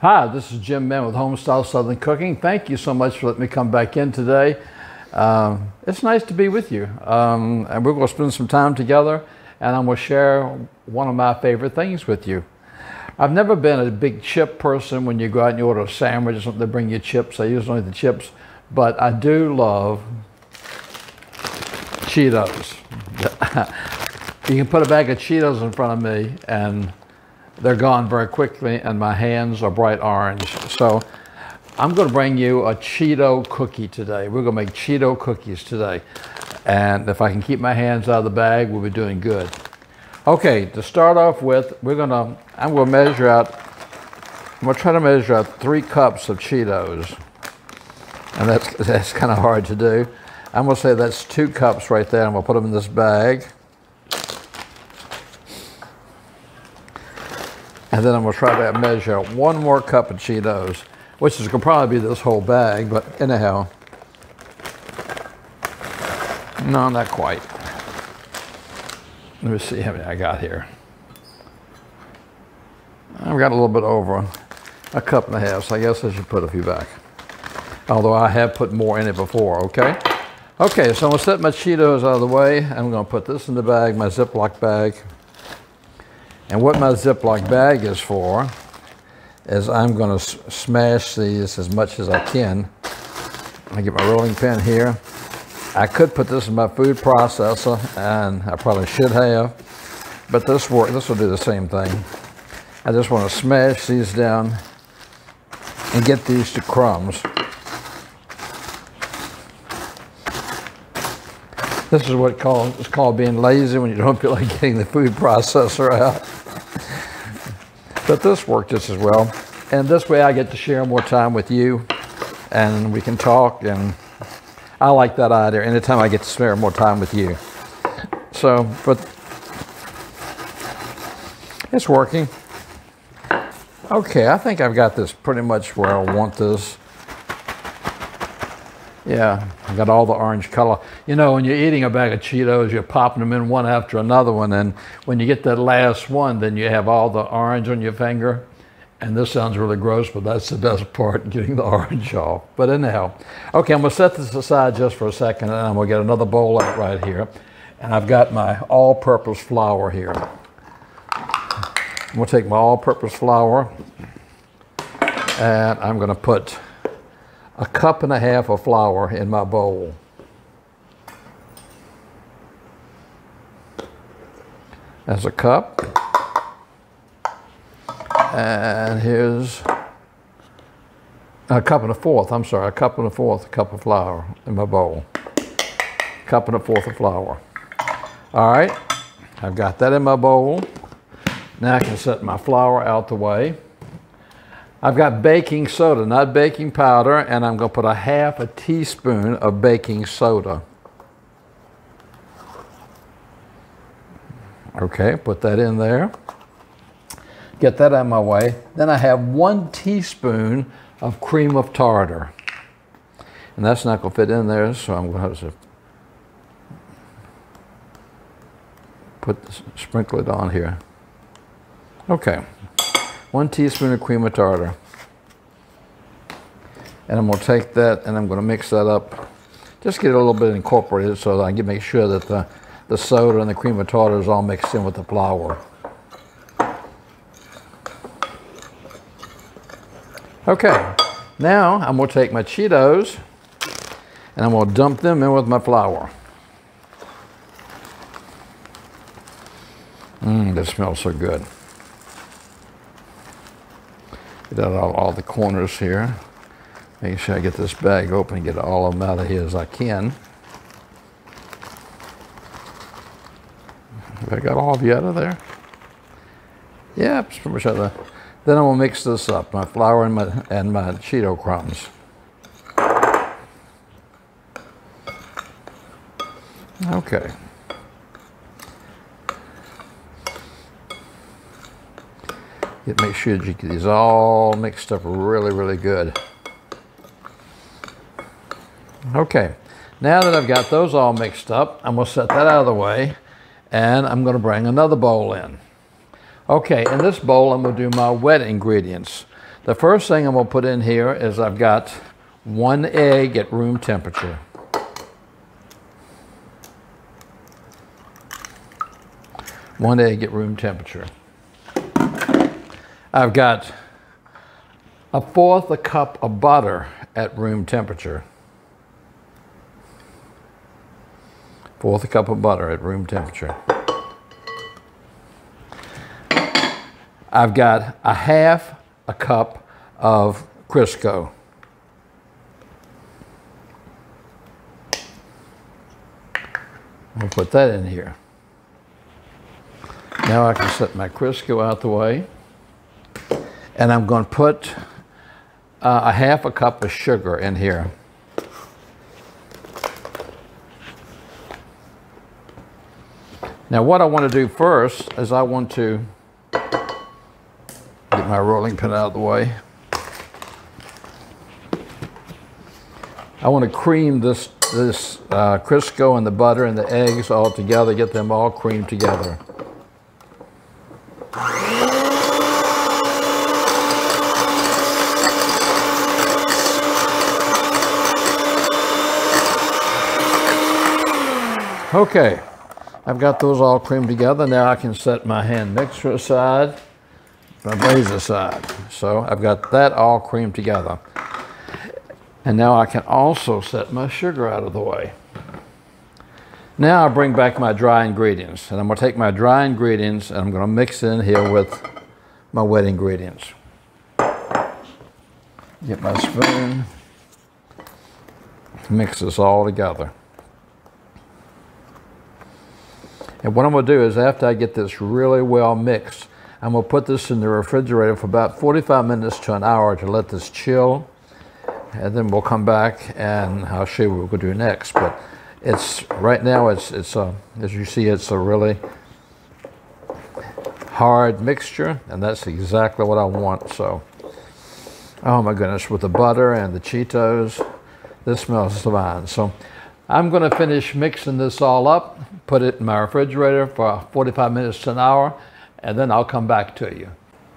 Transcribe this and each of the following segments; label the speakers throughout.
Speaker 1: Hi, this is Jim Mann with Homestyle Southern Cooking. Thank you so much for letting me come back in today. It's nice to be with you. And we're going to spend some time together, and I'm going to share one of my favorite things with you. I've never been a big chip person. When you go out and you order a sandwich or something, they bring you chips. I usually eat the chips, but I do love Cheetos. You can put a bag of Cheetos in front of me and they're gone very quickly, and my hands are bright orange. So I'm going to bring you a Cheeto cookie today. We're going to make Cheeto cookies today. And if I can keep my hands out of the bag, we'll be doing good. Okay, to start off with, I'm going to try to measure out 3 cups of Cheetos. And that's kind of hard to do. I'm going to say that's 2 cups right there. I'm going to put them in this bag. And then I'm going to try to measure 1 more cup of Cheetos, which is going to probably be this whole bag, but anyhow. No, not quite. Let me see how many I got here. I've got a little bit over a cup and a half, so I guess I should put a few back. Although I have put more in it before, okay? Okay, so I'm going to set my Cheetos out of the way. I'm going to put this in the bag, my Ziploc bag. And what my Ziploc bag is for is I'm going to smash these as much as I can. I get my rolling pin here. I could put this in my food processor, and I probably should have, but this will do the same thing. I just want to smash these down and get these to crumbs. This is what it's called being lazy, when you don't feel like getting the food processor out. But this worked just as well. And this way I get to share more time with you, and we can talk, and I like that idea. Anytime I get to share more time with you. So, but it's working. Okay, I think I've got this pretty much where I want this. Yeah, I got all the orange color. You know, when you're eating a bag of Cheetos, you're popping them in one after another one, and when you get that last one, then you have all the orange on your finger. And this sounds really gross, but that's the best part, getting the orange off. But anyhow, okay, I'm going to set this aside just for a second, and I'm going to get another bowl out right here. And I've got my all-purpose flour here. I'm going to take my all-purpose flour, and I'm going to put 1.5 cups of flour in my bowl. That's 1 cup. And here's 1.25 cups. I'm sorry, 1.25 cups of flour in my bowl. 1.25 cups of flour. All right, I've got that in my bowl. Now I can set my flour out the way. I've got baking soda, not baking powder, and I'm going to put 1/2 teaspoon of baking soda. Okay, put that in there. Get that out of my way. Then I have 1 teaspoon of cream of tartar. And that's not going to fit in there, so I'm going to have to sprinkle it on here. Okay. 1 teaspoon of cream of tartar. And I'm going to take that and I'm going to mix that up. Just get it a little bit incorporated so that I can make sure that the soda and the cream of tartar is all mixed in with the flour. Okay, now I'm going to take my Cheetos and I'm going to dump them in with my flour. That smells so good. Get out all the corners here. Make sure I get this bag open and get all of them out of here as I can. Have I got all of you out of there? Yeah, it's pretty much out of there. Then I'm going to mix this up, my flour and my Cheeto crumbs. Okay. Make sure that you get these all mixed up really, really good. Okay, now that I've got those all mixed up, I'm going to set that out of the way, and I'm going to bring another bowl in. Okay, in this bowl, I'm going to do my wet ingredients. The first thing I'm going to put in here is I've got 1 egg at room temperature. One egg at room temperature. I've got 1/4 cup of butter at room temperature. 1/4 cup of butter at room temperature. I've got 1/2 cup of Crisco. I'll put that in here. Now I can set my Crisco out the way. And I'm going to put 1/2 cup of sugar in here. Now what I want to do first is I want to get my rolling pin out of the way. I want to cream this Crisco and the butter and the eggs all together, get them all creamed together. Okay, I've got those all creamed together. Now I can set my hand mixer aside, my blazer aside. So I've got that all creamed together. And now I can also set my sugar out of the way. Now I'll bring back my dry ingredients. And I'm going to take my dry ingredients and I'm going to mix it in here with my wet ingredients. Get my spoon. Mix this all together. And what I'm going to do is after I get this really well mixed, I'm going to put this in the refrigerator for about 45 minutes to an hour to let this chill. And then we'll come back and I'll show you what we'll do next. But it's right now, it's as you see, it's a really hard mixture, and that's exactly what I want. So, oh my goodness, with the butter and the Cheetos, this smells divine. So I'm going to finish mixing this all up, put it in my refrigerator for 45 minutes to an hour, and then I'll come back to you.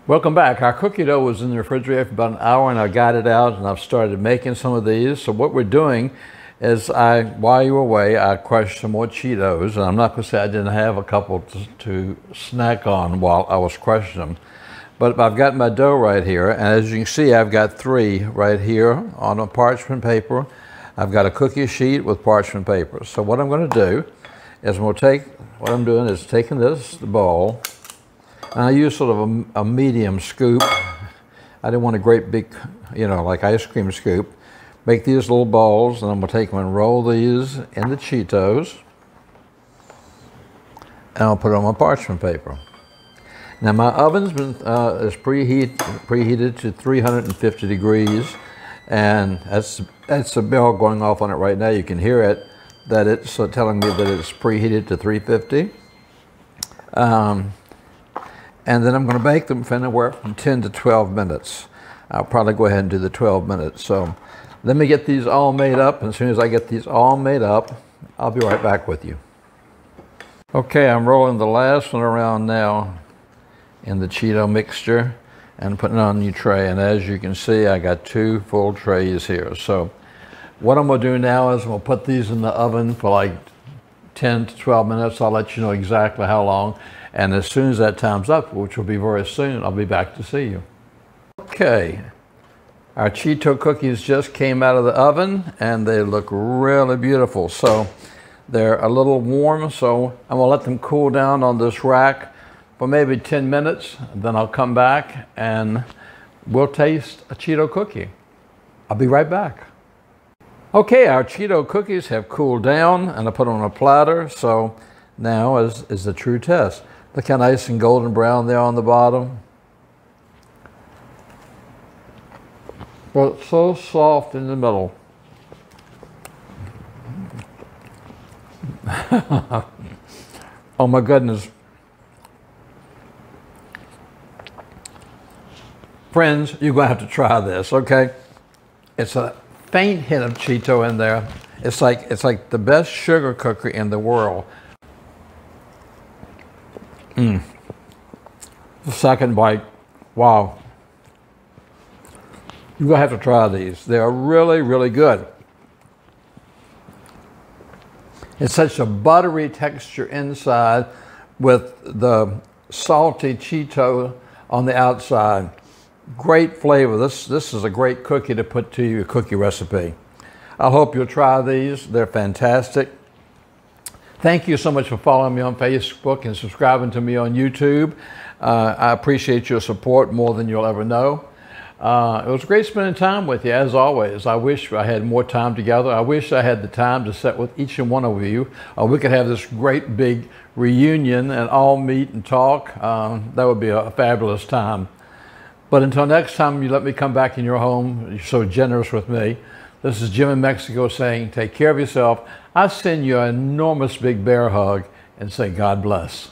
Speaker 1: Welcome back. Our cookie dough was in the refrigerator for about an hour, and I got it out and I've started making some of these. So what we're doing is while you were away, I crushed some more Cheetos, and I'm not going to say I didn't have a couple to snack on while I was crushing them. But I've got my dough right here, and as you can see, I've got 3 right here on a parchment paper. I've got a cookie sheet with parchment paper. So what I'm going to do is taking this bowl, and I use sort of a medium scoop. I didn't want a great big, like ice cream scoop. Make these little balls, and I'm going to take them and roll these in the Cheetos. And I'll put it on my parchment paper. Now my oven's is preheated to 350 degrees. And that's a bell going off on it right now. You can hear it, that it's telling me that it's preheated to 350. And then I'm going to bake them for anywhere from 10 to 12 minutes. I'll probably go ahead and do the 12 minutes. So let me get these all made up. And as soon as I get these all made up, I'll be right back with you. Okay, I'm rolling the last one around now in the Cheeto mixture and putting it on the tray. And as you can see, I got 2 full trays here. So what I'm going to do now is I'm going to put these in the oven for like 10 to 12 minutes. I'll let you know exactly how long. And as soon as that time's up, which will be very soon, I'll be back to see you. Okay, our Cheeto cookies just came out of the oven and they look really beautiful. So they're a little warm, so I'm gonna let them cool down on this rack for maybe 10 minutes. Then I'll come back and we'll taste a Cheeto cookie. I'll be right back. Okay, our Cheeto cookies have cooled down and I put them on a platter. So now is the true test. Look how nice and golden brown they are on the bottom. But so soft in the middle. Oh my goodness. Friends, you're going to have to try this, okay? It's a faint hint of Cheeto in there. It's like the best sugar cookie in the world. The second bite, wow. You're going to have to try these. They are really, really good. It's such a buttery texture inside with the salty Cheeto on the outside. Great flavor. This is a great cookie to put to your cookie recipe. I hope you'll try these. They're fantastic. Thank you so much for following me on Facebook and subscribing to me on YouTube. I appreciate your support more than you'll ever know. It was great spending time with you, as always. I wish I had more time together. I wish I had the time to sit with each and one of you. We could have this great big reunion and all meet and talk. That would be a fabulous time. But until next time you let me come back in your home, you're so generous with me. This is Jim in Mexico saying, take care of yourself. I send you an enormous big bear hug and say, God bless.